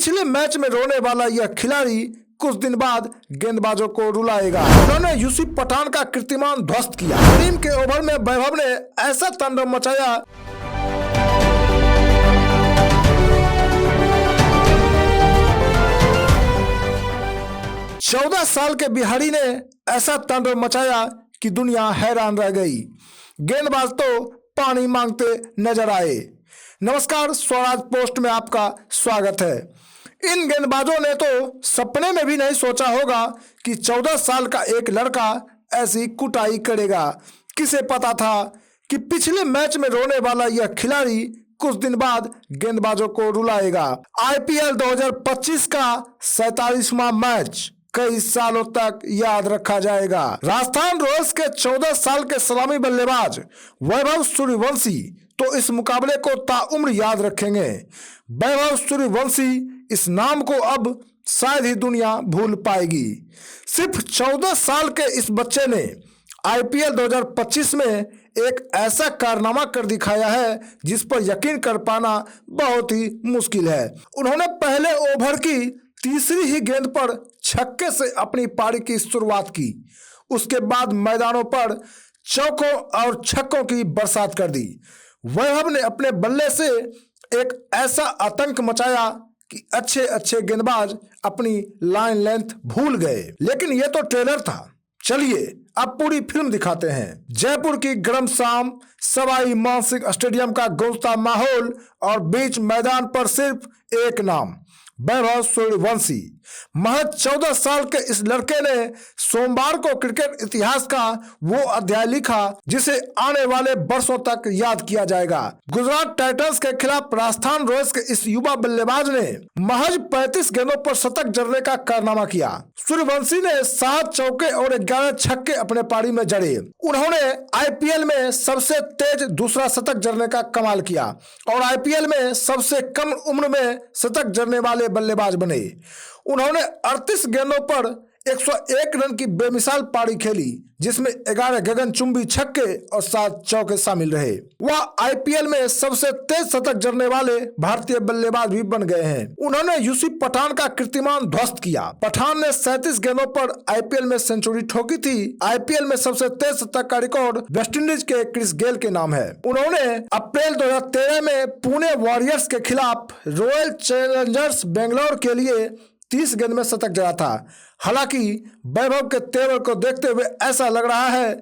पिछले मैच में रोने वाला यह खिलाड़ी कुछ दिन बाद गेंदबाजों को रुलाएगा। उन्होंने यूसुफ पठान का कीर्तिमान ध्वस्त किया। करीम के ओवर में वैभव ने ऐसा तांडव मचाया। 14 साल के बिहारी ने ऐसा तांडव मचाया कि दुनिया हैरान रह गई। गेंदबाज तो पानी मांगते नजर आए। नमस्कार, स्वराज पोस्ट में आपका स्वागत है। इन गेंदबाजों ने तो सपने में भी नहीं सोचा होगा कि 14 साल का एक लड़का ऐसी कुटाई करेगा। किसे पता था कि पिछले मैच में रोने वाला यह खिलाड़ी कुछ दिन बाद गेंदबाजों को रुलाएगा। आईपीएल 2025 का 47वां मैच कई सालों तक याद रखा जाएगा। राजस्थान रॉयल्स के 14 साल के सलामी बल्लेबाज वैभव सूर्यवंशी तो इस मुकाबले को ताउम्र याद रखेंगे। वैभव सूर्यवंशी इस नाम को अब शायद ही दुनिया भूल पाएगी। सिर्फ 14 साल के इस बच्चे ने आईपीएल 2025 में एक ऐसा कारनामा कर दिखाया है जिस पर यकीन कर पाना बहुत ही मुश्किल है। उन्होंने पहले ओवर की तीसरी ही गेंद पर छक्के से अपनी पारी की शुरुआत की। उसके बाद मैदानों पर चौकों और छक्कों की बरसात कर दी। वैभव ने अपने बल्ले से एक ऐसा आतंक मचाया कि अच्छे गेंदबाज अपनी लाइन लेंथ भूल गए। लेकिन यह तो ट्रेलर था। चलिए अब पूरी फिल्म दिखाते हैं। जयपुर की गर्म शाम, सवाई मानसिंह स्टेडियम का गूंजता माहौल और बीच मैदान पर सिर्फ एक नाम, वैभव सूर्यवंशी। महज 14 साल के इस लड़के ने सोमवार को क्रिकेट इतिहास का वो अध्याय लिखा जिसे आने वाले वर्षों तक याद किया जाएगा। गुजरात टाइटंस के खिलाफ राजस्थान रॉयल्स के इस युवा बल्लेबाज ने महज 35 गेंदों पर शतक जड़ने का कारनामा किया। सूर्यवंशी ने 7 चौके और 11 छक्के अपने पारी में जड़े। उन्होंने आईपीएल में सबसे तेज दूसरा शतक जड़ने का कमाल किया और आईपीएल में सबसे कम उम्र में शतक जड़ने वाले बल्लेबाज बने। उन्होंने 38 गेंदों पर 101 रन की बेमिसाल पारी खेली जिसमें 11 गगनचुंबी छक्के और 7 चौके शामिल रहे। वह आईपीएल में सबसे तेज शतक जड़ने वाले भारतीय बल्लेबाज भी बन गए हैं। उन्होंने यूसुफ पठान का कीर्तिमान ध्वस्त किया। पठान ने 37 गेंदों पर आईपीएल में सेंचुरी ठोकी थी। आईपीएल में सबसे तेज शतक का रिकॉर्ड वेस्टइंडीज के क्रिस गेल के नाम है। उन्होंने अप्रैल 2013 में पुणे वॉरियर्स के खिलाफ रॉयल चैलेंजर्स बेंगलोर के लिए 30 गेंद में शतक जड़ा था। हालांकि वैभव के तेवर को देखते हुए ऐसा लग रहा है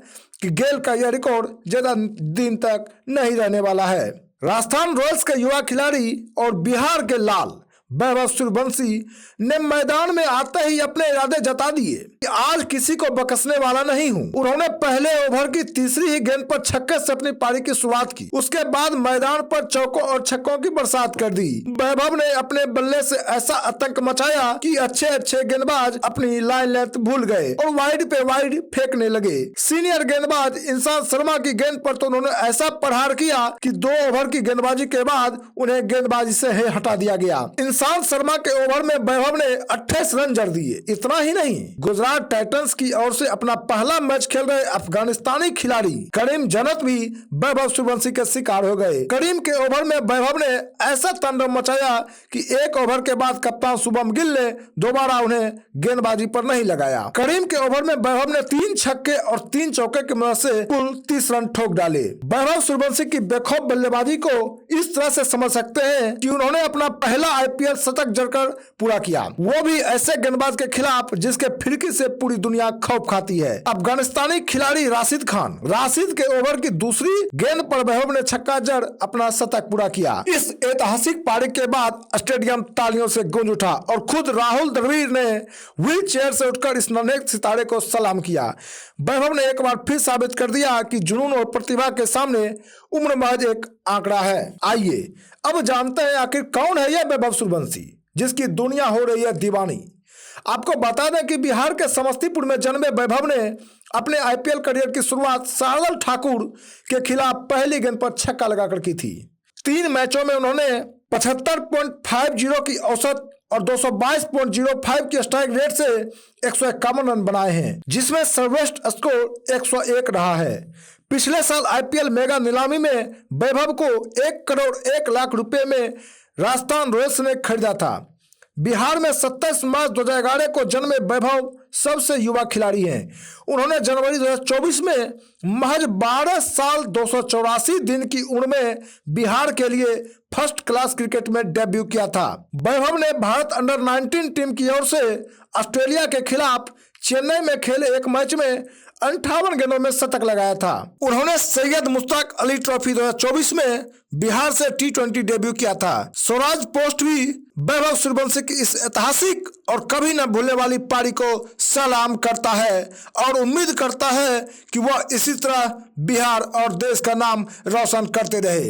कि गेल का यह रिकॉर्ड ज्यादा दिन तक नहीं रहने वाला है। राजस्थान रॉयल्स के युवा खिलाड़ी और बिहार के लाल वैभव सूर्यवंशी ने मैदान में आते ही अपने इरादे जता दिए कि आज किसी को बकसने वाला नहीं हूं। उन्होंने पहले ओवर की तीसरी ही गेंद पर छक्के से अपनी पारी की शुरुआत की। उसके बाद मैदान पर चौकों और छक्कों की बरसात कर दी। वैभव ने अपने बल्ले से ऐसा आतंक मचाया कि अच्छे गेंदबाज अपनी लाइन लेंथ भूल गए और वाइड पे वाइड फेंकने लगे। सीनियर गेंदबाज इंसान शर्मा की गेंद पर तो उन्होंने ऐसा प्रहार किया कि 2 ओवर की गेंदबाजी के बाद उन्हें गेंदबाजी से हटा दिया गया। इंसान शर्मा के ओवर में वैभव ने 28 रन जड़ दिए। इतना ही नहीं, गुजरात टाइटंस की ओर से अपना पहला मैच खेल रहे अफगानिस्तानी खिलाड़ी करीम जन्नत भी वैभव सूर्यवंशी के शिकार हो गए। करीम के ओवर में वैभव ने ऐसा तांडव मचाया कि 1 ओवर के बाद कप्तान शुभम गिल ने दोबारा उन्हें गेंदबाजी पर नहीं लगाया। करीम के ओवर में वैभव ने 3 छक्के और 3 चौके की मदद से कुल 30 रन ठोक डाले। वैभव सूर्यवंशी की बेखौफ बल्लेबाजी को इस तरह से समझ सकते हैं कि उन्होंने अपना पहला आईपीएल शतक जड़कर पूरा किया, वो भी ऐसे गेंदबाज के खिलाफ जिसके फिरकी से पूरी दुनिया खौफ खाती है। अफगानिस्तानी खिलाड़ी राशिद खान। राशिद के ओवर की दूसरी गेंद पर वैभव ने छक्का जड़ अपना शतक पूरा किया। इस ऐतिहासिक पारी के बाद स्टेडियम तालियों से गूंज उठा और खुद राहुल द्रविड़ ने व्हील चेयर से उठकर इस नन्हे सितारे को सलाम किया। वैभव ने एक बार फिर साबित कर दिया कि जुनून और प्रतिभा के सामने उम्र महज एक आंकड़ा है। आइए अब जानते हैं आखिर कौन है यह वैभव सूर्यवंशी जिसकी दुनिया हो रही है दीवानी। आपको बता दें कि बिहार के समस्तीपुर में जन्मे वैभव ने अपने आईपीएल करियर की शुरुआत शार्दुल ठाकुर के खिलाफ पहली गेंद पर छक्का लगाकर की थी। 3 मैचों में उन्होंने 75.50 की औसत और 222.05 की स्ट्राइक रेट से 151 रन बनाए हैं, जिसमें सर्वश्रेष्ठ स्कोर 101 रहा है। पिछले साल आईपीएल मेगा नीलामी में वैभव को 1 करोड़ 1 लाख रुपए में राजस्थान रॉयल्स ने खरीदा था। बिहार में 27 मार्च 2011 को जन्मे वैभव सबसे युवा खिलाड़ी हैं। उन्होंने जनवरी 2024 में महज 12 साल 284 दिन की उम्र में बिहार के लिए फर्स्ट क्लास क्रिकेट में डेब्यू किया था। वैभव ने भारत अंडर 19 टीम की ओर से ऑस्ट्रेलिया के खिलाफ चेन्नई में खेले एक मैच में 58 गेंदों में शतक लगाया था। उन्होंने सैयद मुश्ताक अली ट्रॉफी 2024 में बिहार से T20 डेब्यू किया था। स्वराज पोस्ट भी वैभव सूर्यवंशी की इस ऐतिहासिक और कभी न भूलने वाली पारी को सलाम करता है और उम्मीद करता है कि वह इसी तरह बिहार और देश का नाम रोशन करते रहे।